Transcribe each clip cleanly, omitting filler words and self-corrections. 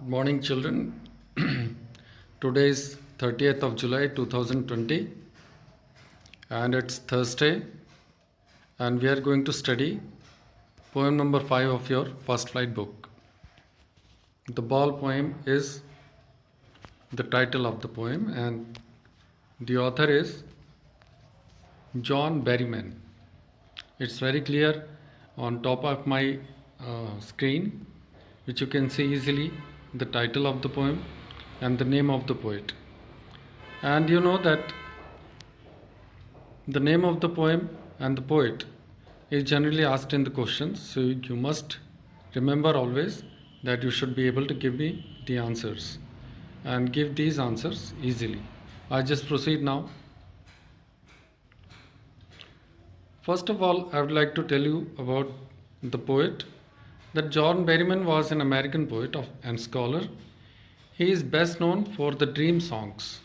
Good morning, children. Today is 30th of July 2020 and it's Thursday, and we are going to study poem number 5 of your first flight book. The ball poem is the title of the poem, and the author is John Berryman. It's very clear on top of my screen, which you can see easily the title of the poem and the name of the poet. And you know that the name of the poem and the poet is generally asked in the questions, so you must remember always that you should be able to give me the answers and give these answers easily. I just proceed now. First of all, I would like to tell you about the poet, that John Berryman was an American poet and scholar. He is best known for the dream songs,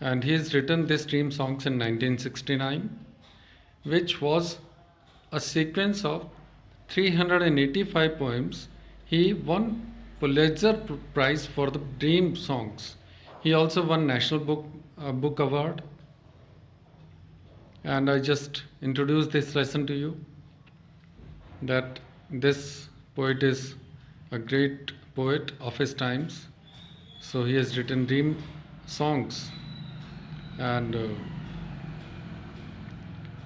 and he has written these dream songs in 1969, which was a sequence of 385 poems. He won Pulitzer Prize for the dream songs. He also won National Book Award. And I just introduced this lesson to you, that this poet is a great poet of his times. So he has written dream songs. And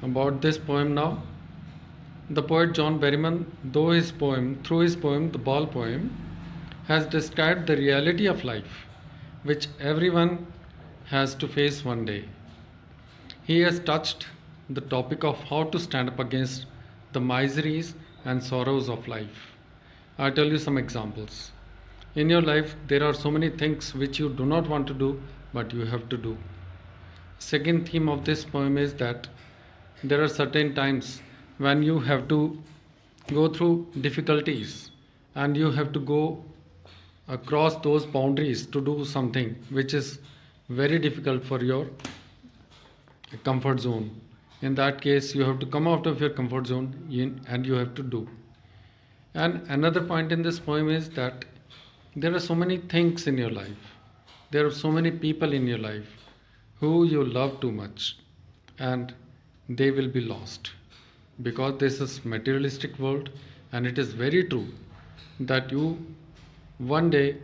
about this poem now, the poet John Berryman, through his poem, The Ball Poem, has described the reality of life, which everyone has to face one day. He has touched the topic of how to stand up against the miseries and sorrows of life. I'll tell you some examples. In your life, there are so many things which you do not want to do, but you have to do. Second theme of this poem is that there are certain times when you have to go through difficulties and you have to go across those boundaries to do something which is very difficult for your comfort zone. In that case, you have to come out of your comfort zone and you have to do. And another point in this poem is that there are so many things in your life, there are so many people in your life who you love too much, and they will be lost, because this is materialistic world, and it is very true that you one day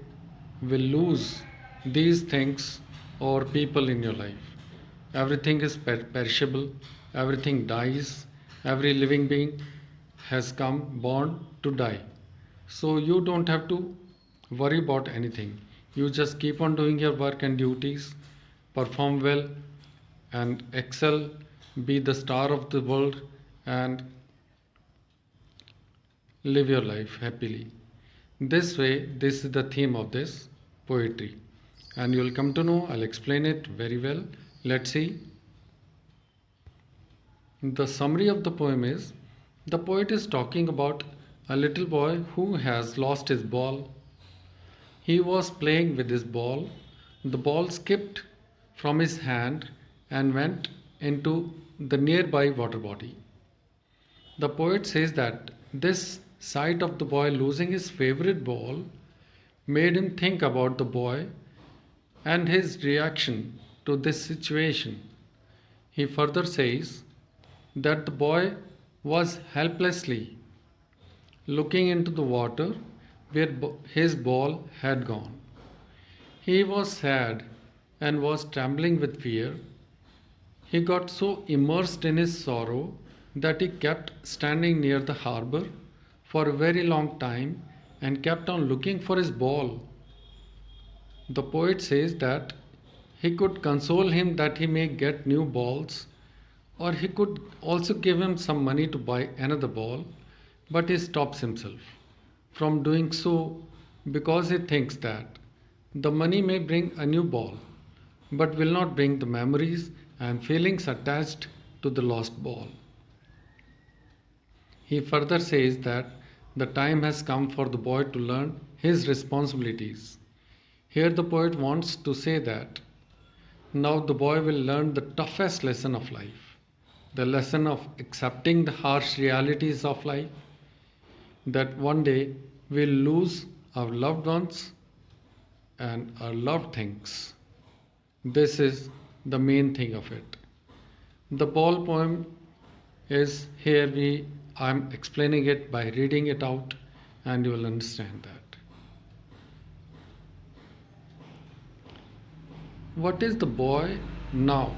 will lose these things or people in your life. Everything is perishable, everything dies, every living being has come born to die. So you don't have to worry about anything. You just keep on doing your work and duties, perform well and excel, be the star of the world, and live your life happily. This way, this is the theme of this poetry, and you will come to know. I'll explain it very well. Let's see. The summary of the poem is, the poet is talking about a little boy who has lost his ball. He was playing with his ball. The ball skipped from his hand and went into the nearby water body. The poet says that this sight of the boy losing his favorite ball made him think about the boy and his reaction to this situation. He further says that the boy was helplessly looking into the water where his ball had gone. He was sad and was trembling with fear. He got so immersed in his sorrow that he kept standing near the harbor for a very long time and kept on looking for his ball. The poet says that he could console him that he may get new balls, or he could also give him some money to buy another ball, but he stops himself from doing so because he thinks that the money may bring a new ball but will not bring the memories and feelings attached to the lost ball. He further says that the time has come for the boy to learn his responsibilities. Here, the poet wants to say that now the boy will learn the toughest lesson of life, the lesson of accepting the harsh realities of life, that one day we'll lose our loved ones and are loved things. This is the main thing of it. The ball poem is here I'm explaining it by reading it out and you will understand that. What is the boy now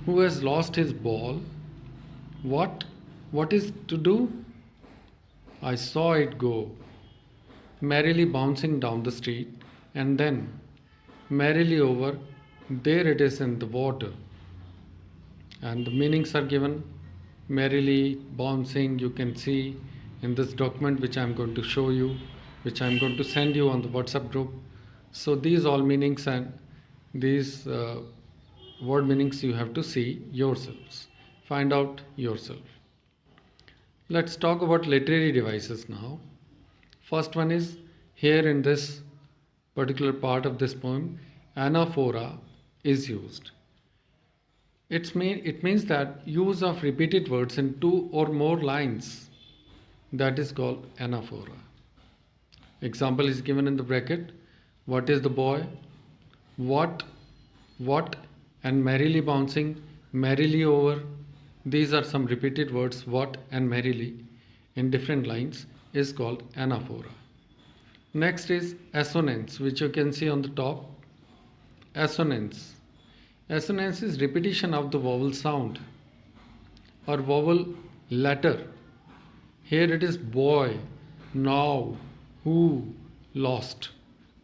who has lost his ball? What? What is to do? I saw it go, merrily bouncing down the street, and then, merrily over, there it is in the water. And the meanings are given merrily bouncing, you can see in this document which I am going to show you, which I am going to send you on the WhatsApp group. So these all meanings and these word meanings you have to see yourselves, find out yourself. Let's talk about literary devices now. First one is here in this particular part of this poem, anaphora is used. It means that use of repeated words in two or more lines, that is called anaphora. Example is given in the bracket. What is the boy? What, and merrily bouncing, merrily over. These are some repeated words, what and merrily, in different lines is called anaphora. Next is assonance, which you can see on the top. Assonance. Assonance is repetition of the vowel sound or vowel letter. Here it is boy, now, who, lost.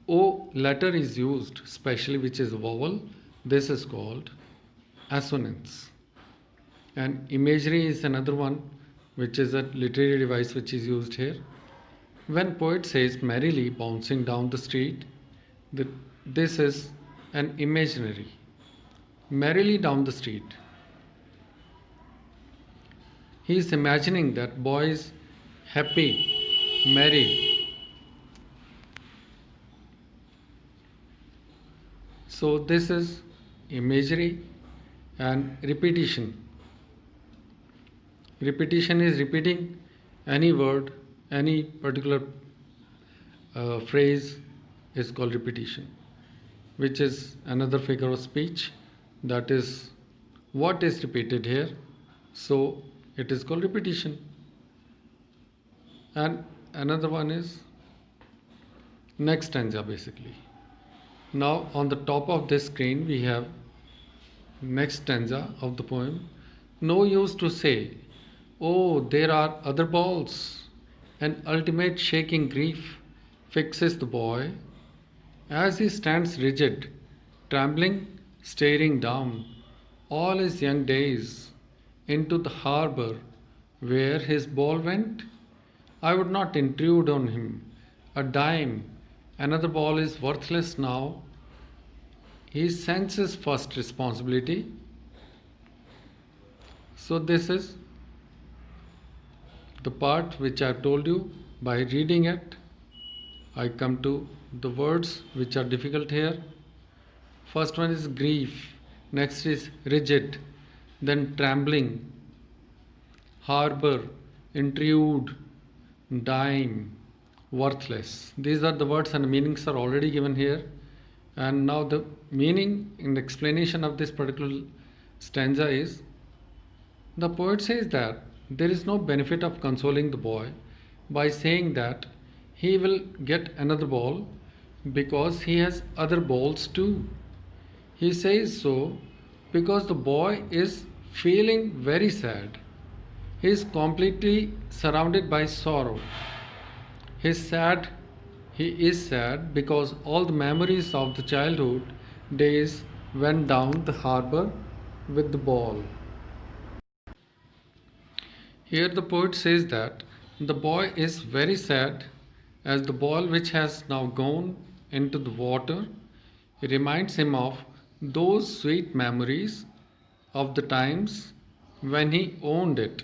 O letter is used, especially which is vowel. This is called assonance. And imagery is another one, which is a literary device which is used here. When poet says merrily bouncing down the street, this is an imaginary. Merrily down the street. He is imagining that boy is happy, merry. So this is imagery and repetition. Repetition is repeating any word, any particular phrase is called repetition, which is another figure of speech. That is what is repeated here. So it is called repetition. And another one is next stanza basically. Now on the top of this screen we have next stanza of the poem. No use to say, oh, there are other balls. An ultimate shaking grief fixes the boy as he stands rigid, trembling, staring down all his young days into the harbor where his ball went. I would not intrude on him a dime. Another ball is worthless now. He senses first responsibility. So this is the part which I have told you. By reading it, I come to the words which are difficult here. First one is grief, next is rigid, then trembling, harbor, intrude, dime, worthless. These are the words and meanings are already given here. And now the meaning in the explanation of this particular stanza is, the poet says that there is no benefit of consoling the boy by saying that he will get another ball because he has other balls too. He says so because the boy is feeling very sad. He is completely surrounded by sorrow. He is sad because all the memories of the childhood days went down the harbor with the ball. Here the poet says that the boy is very sad as the ball which has now gone into the water reminds him of those sweet memories of the times when he owned it.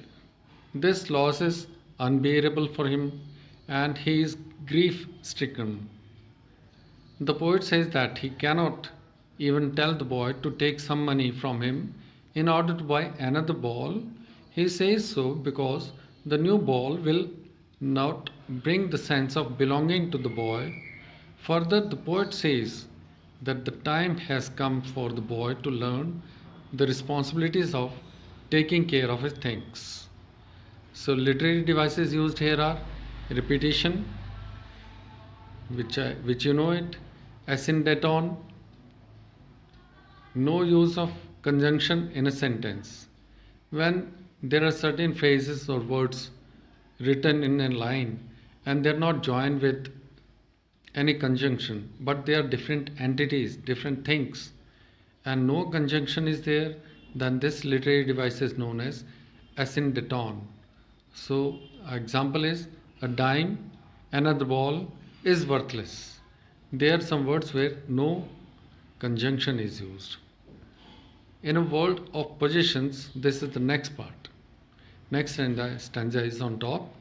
This loss is unbearable for him and he is grief stricken. The poet says that he cannot even tell the boy to take some money from him in order to buy another ball. He says so because the new ball will not bring the sense of belonging to the boy, Further, the poet says that the time has come for the boy to learn the responsibilities of taking care of his things. So, literary devices used here are repetition, which you know it, asyndeton, no use of conjunction in a sentence. When there are certain phrases or words written in a line and they're not joined with any conjunction, but they are different entities, different things, and no conjunction is there, then this literary device is known as asyndeton. So, example is a dime, another ball is worthless. There are some words where no conjunction is used. In a world of possessions, this is the next part. Next stanza is on top.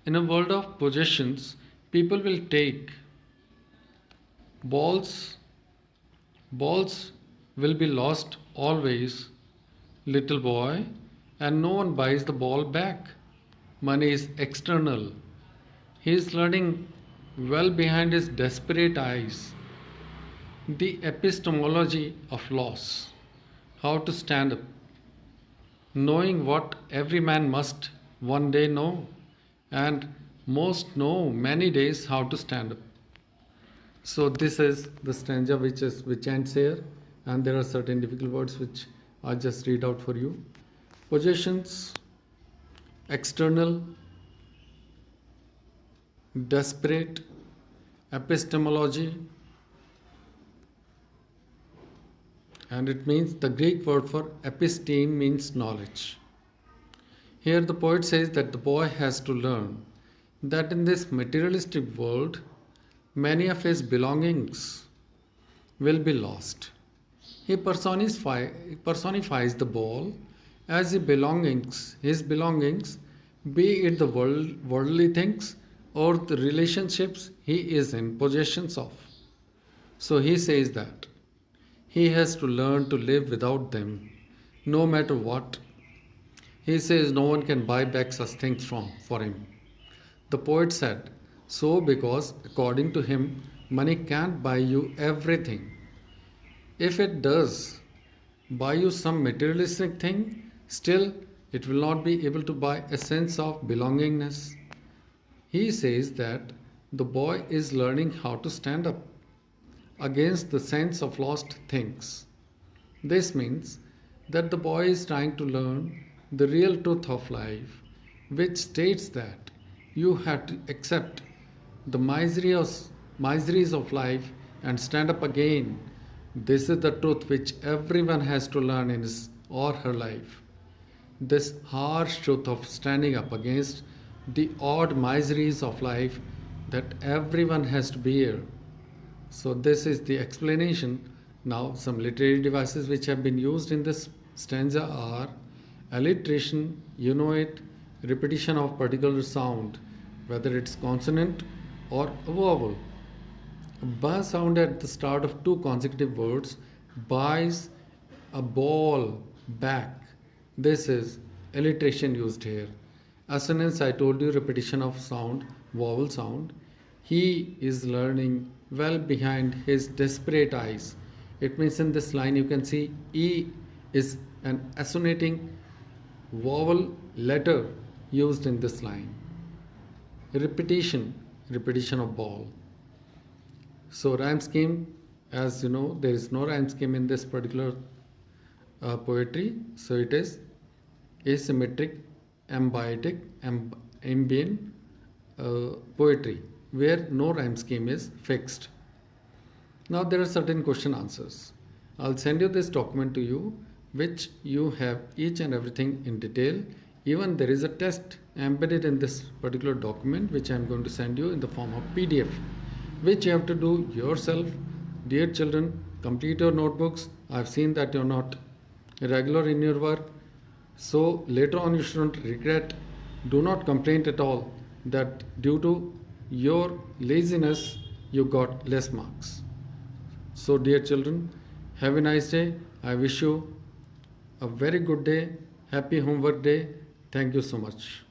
In a world of possessions, people will take balls. Balls will be lost always, little boy, and no one buys the ball back. Money is external. He is learning well behind his desperate eyes the epistemology of loss, how to stand up, knowing what every man must one day know, and most know many days how to stand up. So this is the stanza which ends here, and there are certain difficult words which I just read out for you. Possessions, external, desperate, epistemology, and it means the Greek word for episteme means knowledge. Here the poet says that the boy has to learn that in this materialistic world many of his belongings will be lost. He personifies the ball as his belongings, be it the worldly things or the relationships he is in possessions of. So he says that he has to learn to live without them, no matter what. He says no one can buy back such things for him. The poet said, so because according to him, money can't buy you everything. If it does buy you some materialistic thing, still it will not be able to buy a sense of belongingness. He says that the boy is learning how to stand up against the sense of lost things. This means that the boy is trying to learn the real truth of life, which states that you have to accept the miseries of life and stand up again. This is the truth which everyone has to learn in his or her life. This harsh truth of standing up against the odd miseries of life that everyone has to bear. So, this is the explanation. Now, some literary devices which have been used in this stanza are alliteration, you know it, repetition of particular sound, whether it's consonant or a vowel. A ba sound at the start of two consecutive words buys a ball back. This is alliteration used here. Assonance, I told you, repetition of sound, vowel sound. He is learning well behind his desperate eyes. It means in this line you can see E is an assonating vowel letter used in this line. Repetition of ball. So rhyme scheme, as you know, there is no rhyme scheme in this particular poetry. So it is asymmetric, ambient poetry where no rhyme scheme is fixed. Now there are certain question answers. I'll send you this document to you which you have each and everything in detail. Even there is a test embedded in this particular document which I am going to send you in the form of PDF, which you have to do yourself. Dear children, complete your notebooks. I've seen that you're not regular in your work. So later on you shouldn't regret. Do not complain at all that due to your laziness you got less marks. So dear children, have a nice day. I wish you a very good day. Happy homework day. Thank you so much.